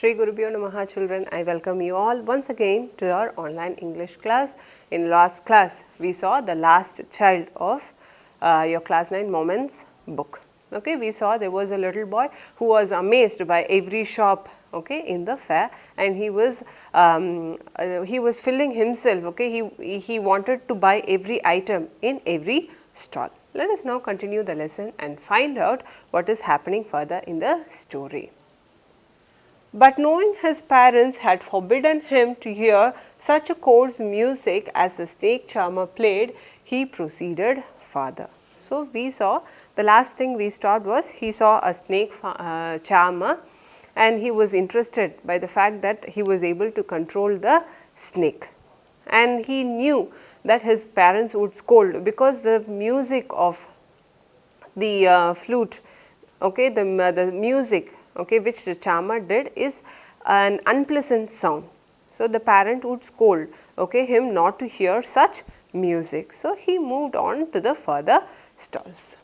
Shri Gurubhyo Namaha children, I welcome you all once again to our online English class. In last class, we saw the last child of your class 9 Moments book. Okay, we saw there was a little boy who was amazed by every shop, okay, in the fair, and he was filling himself, okay, he wanted to buy every item in every stall. Let us now continue the lesson and find out what is happening further in the story. But knowing his parents had forbidden him to hear such a coarse music as the snake charmer played, he proceeded farther. So, we saw the last thing we stopped was he saw a snake charmer, and he was interested by the fact that he was able to control the snake, and he knew that his parents would scold because the music of the flute, okay, the music, okay, which the charmer did is an unpleasant sound. So, the parent would scold, okay, him not to hear such music. So, he moved on to the further stalls.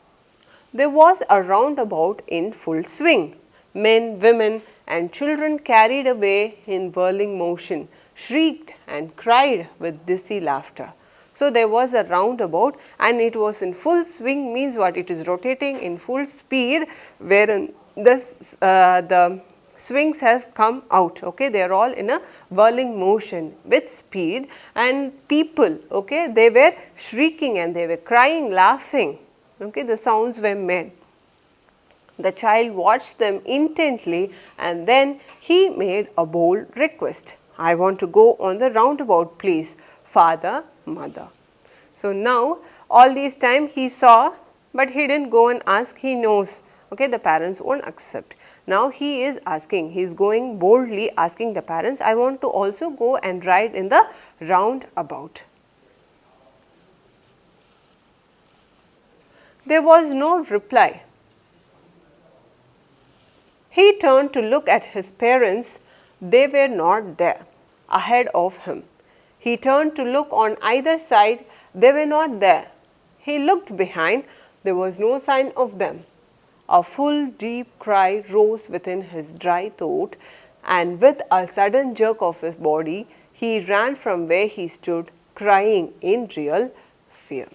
There was a roundabout in full swing. Men, women and children carried away in whirling motion, shrieked and cried with dizzy laughter. So, there was a roundabout and it was in full swing, means what? It is rotating in full speed, wherein the swings have come out, okay, they are all in a whirling motion with speed, and people, okay, they were shrieking and they were crying, laughing, okay, the sounds were made. The child watched them intently and then he made a bold request. I want to go on the roundabout, please, father, mother. So, now all these time he saw, but he did not go and ask, he knows, okay, the parents won't accept. Now, he is asking, he is going boldly asking the parents, I want to also go and ride in the roundabout. There was no reply. He turned to look at his parents, they were not there ahead of him. He turned to look on either side, they were not there. He looked behind, there was no sign of them. A full deep cry rose within his dry throat, and with a sudden jerk of his body, he ran from where he stood, crying in real fear.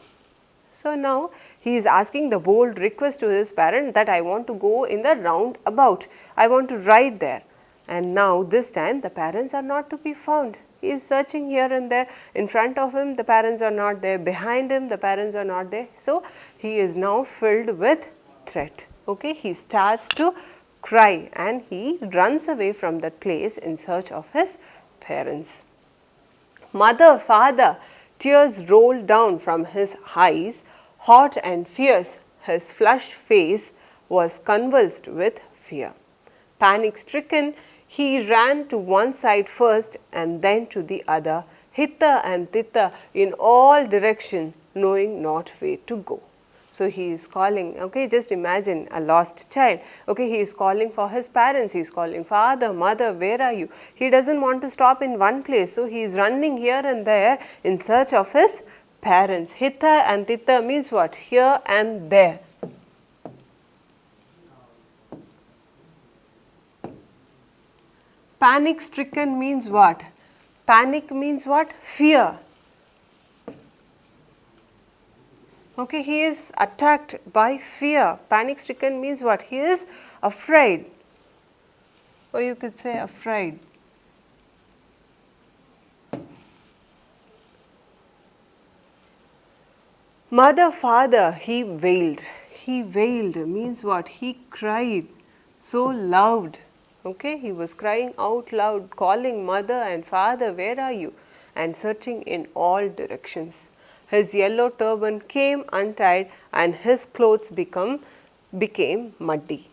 So, now he is asking the bold request to his parent that I want to go in the roundabout, I want to ride there. And now this time the parents are not to be found. He is searching here and there. In front of him the parents are not there, behind him the parents are not there. So, he is now filled with threat. Okay, he starts to cry and he runs away from that place in search of his parents. Mother, father, tears rolled down from his eyes, hot and fierce, his flushed face was convulsed with fear. Panic stricken, he ran to one side first and then to the other, hither and thither in all directions, knowing not where to go. So, he is calling, okay, just imagine a lost child, okay, he is calling for his parents, he is calling father, mother, where are you? He does not want to stop in one place, so he is running here and there in search of his parents. Hither and thither means what? Here and there. Panic stricken means what? Panic means what? Fear. Okay, he is attacked by fear. Panic stricken means what? He is afraid, or you could say afraid. Mother, father, he wailed. He wailed means what? He cried so loud. Okay, he was crying out loud, calling mother and father, where are you? And searching in all directions. His yellow turban came untied and his clothes became muddy.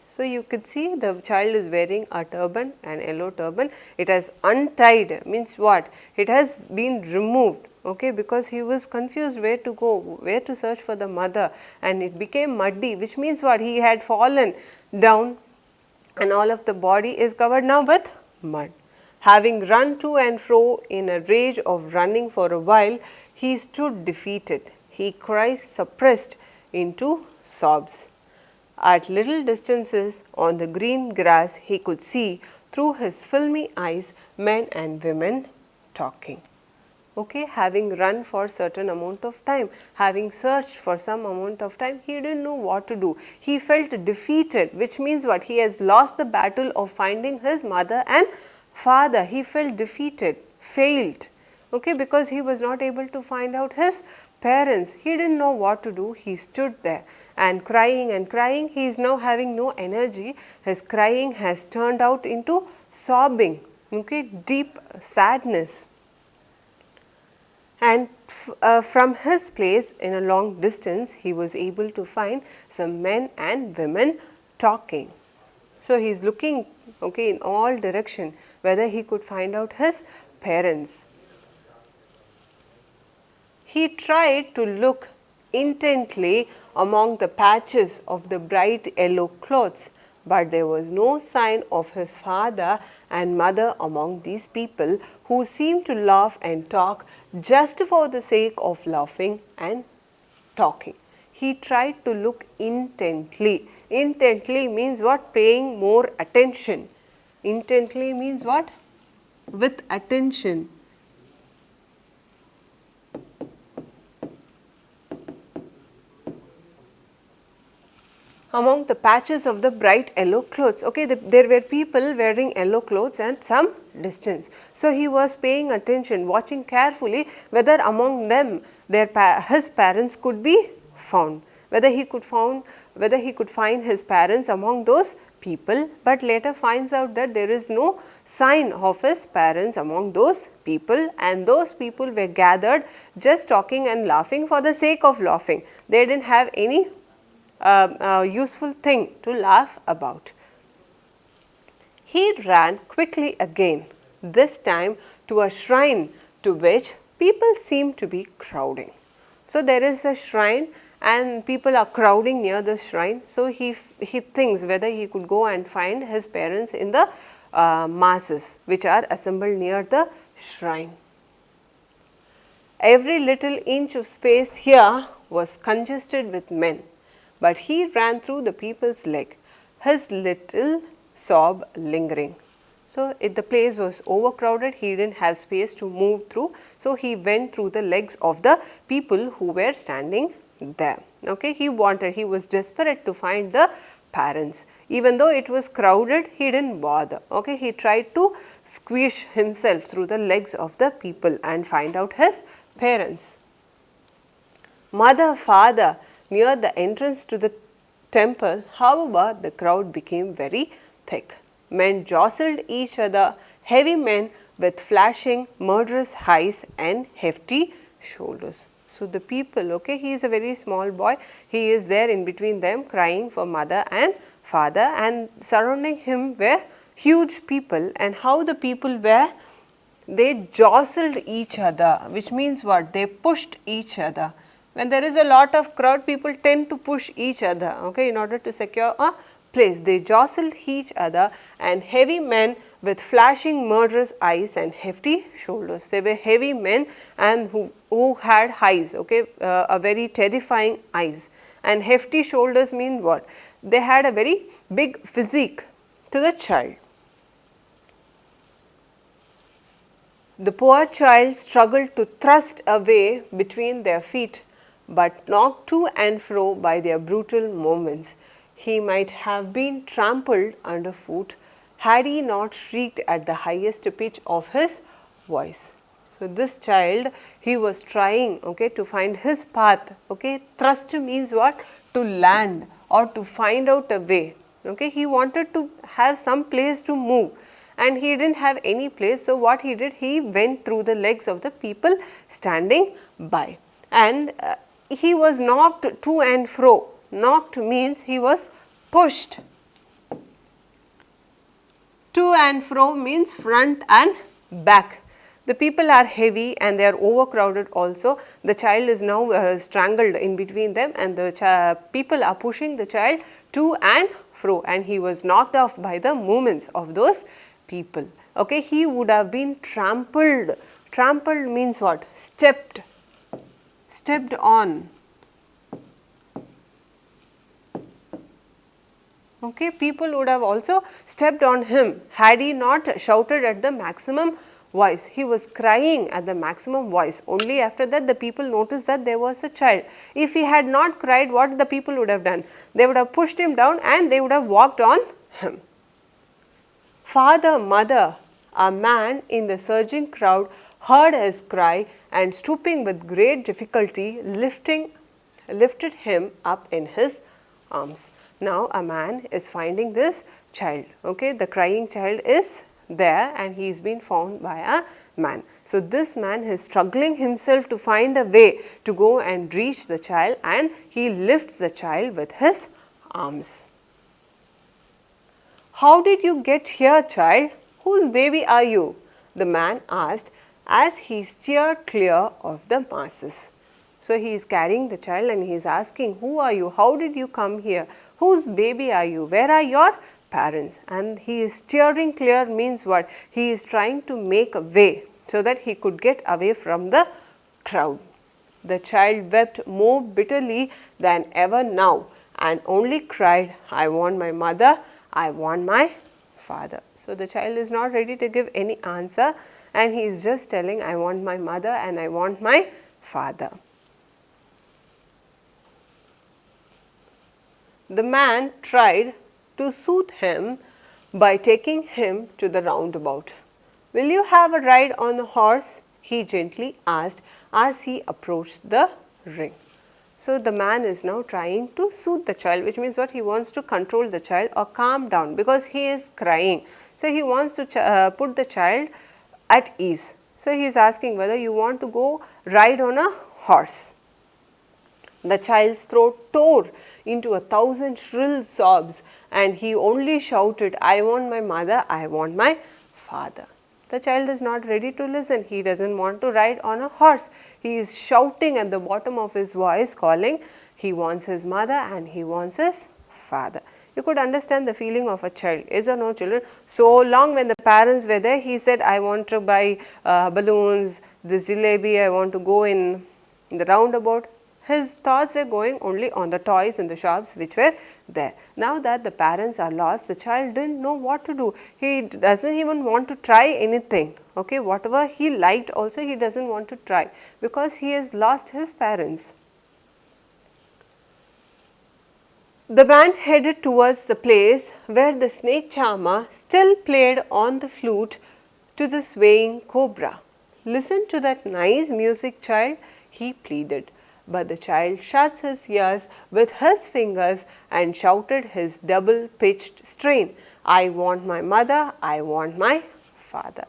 So, you could see the child is wearing a turban, an yellow turban. It has untied means what? It has been removed, okay, because he was confused where to go, where to search for the mother, and it became muddy, which means what? He had fallen down and all of the body is covered now with mud. Having run to and fro in a rage of running for a while, he stood defeated. He cries suppressed into sobs. At little distances on the green grass he could see through his filmy eyes men and women talking. Okay, having run for certain amount of time, having searched for some amount of time, he didn't know what to do. He felt defeated, which means what? He has lost the battle of finding his mother and father. He felt defeated, failed, okay, because he was not able to find out his parents. He didn't know what to do. He stood there and crying and crying. He is now having no energy. His crying has turned out into sobbing, okay, deep sadness. And from his place in a long distance, he was able to find some men and women talking. So, he is looking, okay, in all direction whether he could find out his parents. He tried to look intently among the patches of the bright yellow clothes, but there was no sign of his father and mother among these people who seemed to laugh and talk just for the sake of laughing and talking. He tried to look intently. Intently means what? Paying more attention. Intently means what? With attention. Among the patches of the bright yellow clothes. Okay, there were people wearing yellow clothes at some distance. So, he was paying attention, watching carefully whether among them his parents could be found, whether he could find his parents among those people, but later finds out that there is no sign of his parents among those people, and those people were gathered just talking and laughing for the sake of laughing. They didn't have any useful thing to laugh about. He ran quickly again, this time to a shrine to which people seem to be crowding. So, there is a shrine and people are crowding near the shrine. So, he thinks whether he could go and find his parents in the masses which are assembled near the shrine. Every little inch of space here was congested with men, but he ran through the people's leg, his little sob lingering. So, if the place was overcrowded, he didn't have space to move through. So, he went through the legs of the people who were standing there. Okay, he was desperate to find the parents. Even though it was crowded, he didn't bother. Okay, he tried to squish himself through the legs of the people and find out his parents. Mother, father, near the entrance to the temple, however, the crowd became very thick. Men jostled each other, heavy men with flashing, murderous eyes and hefty shoulders. So, the people, okay, he is a very small boy, he is there in between them crying for mother and father, and surrounding him were huge people. And how the people were? They jostled each other, which means what? They pushed each other. When there is a lot of crowd, people tend to push each other, okay, in order to secure a place. They jostled each other, and heavy men with flashing murderous eyes and hefty shoulders. They were heavy men and who had eyes, okay, a very terrifying eyes. And hefty shoulders mean what? They had a very big physique to the child. The poor child struggled to thrust away between their feet, but knocked to and fro by their brutal movements. He might have been trampled underfoot had he not shrieked at the highest pitch of his voice. So, this child, he was trying, okay, to find his path. Okay, thrust means what? To land or to find out a way. Okay, he wanted to have some place to move, and he didn't have any place. So, what he did? He went through the legs of the people standing by, and he was knocked to and fro. Knocked means he was pushed. To and fro means front and back. The people are heavy and they are overcrowded also. The child is now strangled in between them, and the people are pushing the child to and fro, and he was knocked off by the movements of those people. Okay, he would have been trampled. Trampled means what? Stepped on. Okay, people would have also stepped on him had he not shouted at the maximum voice. He was crying at the maximum voice. Only after that the people noticed that there was a child. If he had not cried, what the people would have done? They would have pushed him down and they would have walked on him. Father, mother, a man in the surging crowd heard his cry and stooping with great difficulty lifted him up in his arms. Now a man is finding this child. Okay, the crying child is there and he is being found by a man. So this man is struggling himself to find a way to go and reach the child, and he lifts the child with his arms. How did you get here, child? Whose baby are you? The man asked as he steered clear of the masses. So he is carrying the child and he is asking, who are you? How did you come here? Whose baby are you? Where are your parents? And he is steering clear means what? He is trying to make a way so that he could get away from the crowd. The child wept more bitterly than ever now and only cried, I want my mother, I want my father. So the child is not ready to give any answer and he is just telling, I want my mother and I want my father. The man tried to soothe him by taking him to the roundabout. Will you have a ride on a horse? He gently asked as he approached the ring. So the man is now trying to soothe the child, which means what? He wants to control the child or calm down because he is crying. So he wants to put the child at ease. So he is asking whether you want to go ride on a horse. The child's throat tore into 1,000 shrill sobs and he only shouted, I want my mother, I want my father. The child is not ready to listen. He doesn't want to ride on a horse. He is shouting at the bottom of his voice, calling. He wants his mother and he wants his father. You could understand the feeling of a child, is or no, children? So long when the parents were there, he said, I want to buy balloons, this jalebi, I want to go in the roundabout. His thoughts were going only on the toys in the shops which were there. Now that the parents are lost, the child didn't know what to do. He doesn't even want to try anything. Okay, whatever he liked also he doesn't want to try because he has lost his parents. The band headed towards the place where the snake charmer still played on the flute to the swaying cobra. Listen to that nice music, child, he pleaded. But the child shut his ears with his fingers and shouted his double-pitched strain, I want my mother, I want my father.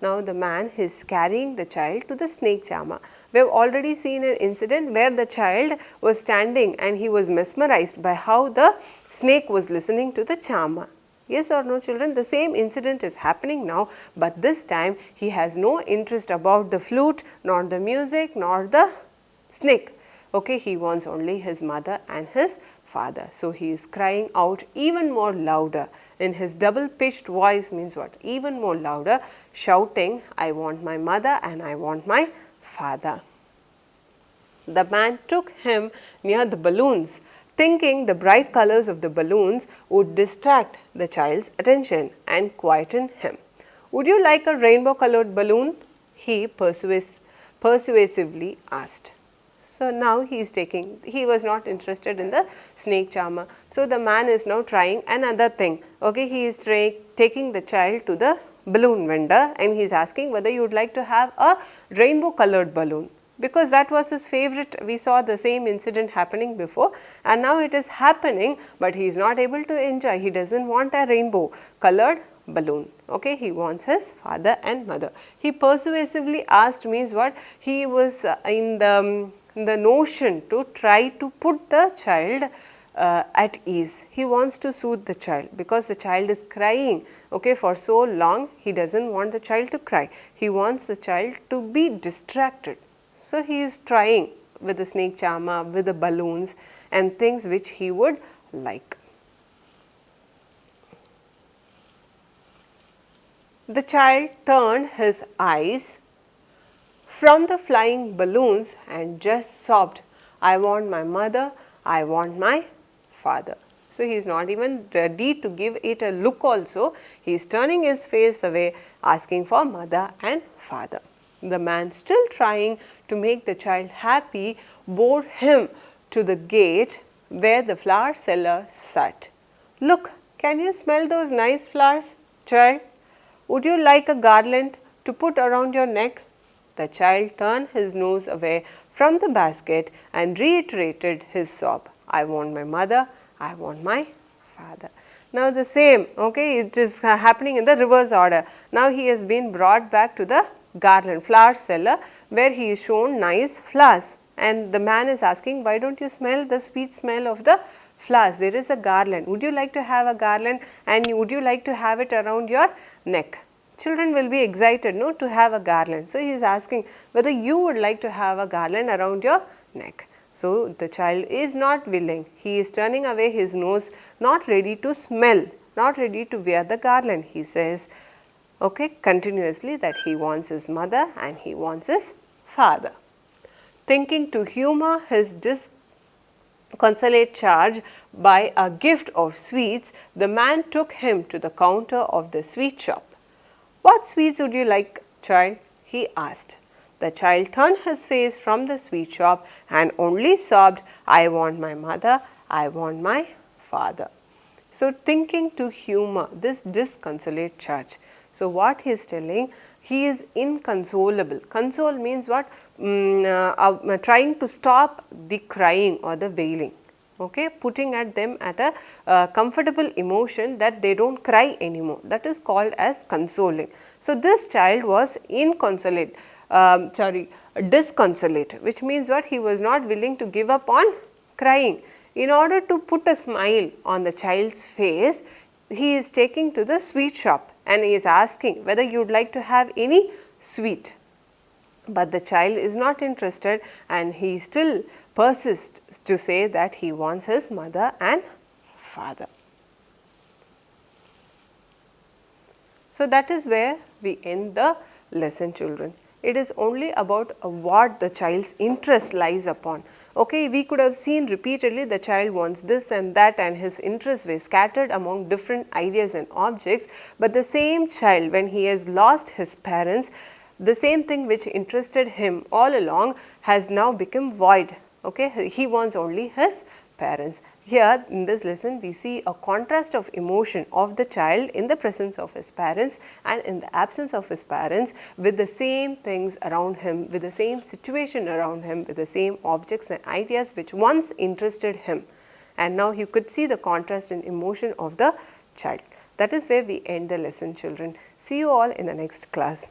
Now the man is carrying the child to the snake charmer. We have already seen an incident where the child was standing and he was mesmerized by how the snake was listening to the charmer. Yes or no, children? The same incident is happening now, but this time he has no interest about the flute, nor the music, nor the snake. Okay, he wants only his mother and his father. So he is crying out even more louder in his double pitched voice means what? Even more louder, shouting, I want my mother and I want my father. The man took him near the balloons, thinking the bright colors of the balloons would distract the child's attention and quieten him. Would you like a rainbow colored balloon? He persuasively asked. So now he was not interested in the snake charmer. So the man is now trying another thing. Okay, he is taking the child to the balloon vendor and he is asking whether you would like to have a rainbow colored balloon. Because that was his favorite. We saw the same incident happening before and now it is happening, but he is not able to enjoy. He doesn't want a rainbow colored balloon. Okay, he wants his father and mother. He persuasively asked means what? He was in the notion to try to put the child at ease. He wants to soothe the child because the child is crying, okay, for so long. He doesn't want the child to cry. He wants the child to be distracted. So he is trying with the snake charmer, with the balloons and things which he would like. The child turned his eyes from the flying balloons and just sobbed, I want my mother, I want my father. So, he is not even ready to give it a look also. He is turning his face away, asking for mother and father. The man, still trying to make the child happy, bore him to the gate where the flower seller sat. Look, can you smell those nice flowers, child? Would you like a garland to put around your neck? The child turned his nose away from the basket and reiterated his sob. I want my mother, I want my father. Now the same, okay, it is happening in the reverse order. Now he has been brought back to the garland, flower seller, where he is shown nice flowers. And the man is asking, why don't you smell the sweet smell of the flowers? There is a garland. Would you like to have a garland, and would you like to have it around your neck? Children will be excited, no, to have a garland. So, he is asking whether you would like to have a garland around your neck. So, the child is not willing. He is turning away his nose, not ready to smell, not ready to wear the garland. He says, okay, continuously that he wants his mother and he wants his father. Thinking to humor his disconsolate charge by a gift of sweets, the man took him to the counter of the sweet shop. What sweets would you like, child? He asked. The child turned his face from the sweet shop and only sobbed, I want my mother, I want my father. So, thinking to humor this disconsolate charge. So, what he is telling, he is inconsolable. Console means what? Trying to stop the crying or the wailing. Okay, putting at them at a comfortable emotion that they don't cry anymore. That is called as consoling. So, this child was disconsolate, which means what? He was not willing to give up on crying. In order to put a smile on the child's face, he is taking to the sweet shop and he is asking whether you would like to have any sweet. But the child is not interested and he still persists to say that he wants his mother and father. So, that is where we end the lesson, children. It is only about what the child's interest lies upon. Okay, we could have seen repeatedly the child wants this and that and his interests were scattered among different ideas and objects, but the same child, when he has lost his parents, the same thing which interested him all along has now become void. Okay, he wants only his parents. Here in this lesson we see a contrast of emotion of the child in the presence of his parents and in the absence of his parents, with the same things around him, with the same situation around him, with the same objects and ideas which once interested him. And now you could see the contrast in emotion of the child. That is where we end the lesson, children. See you all in the next class.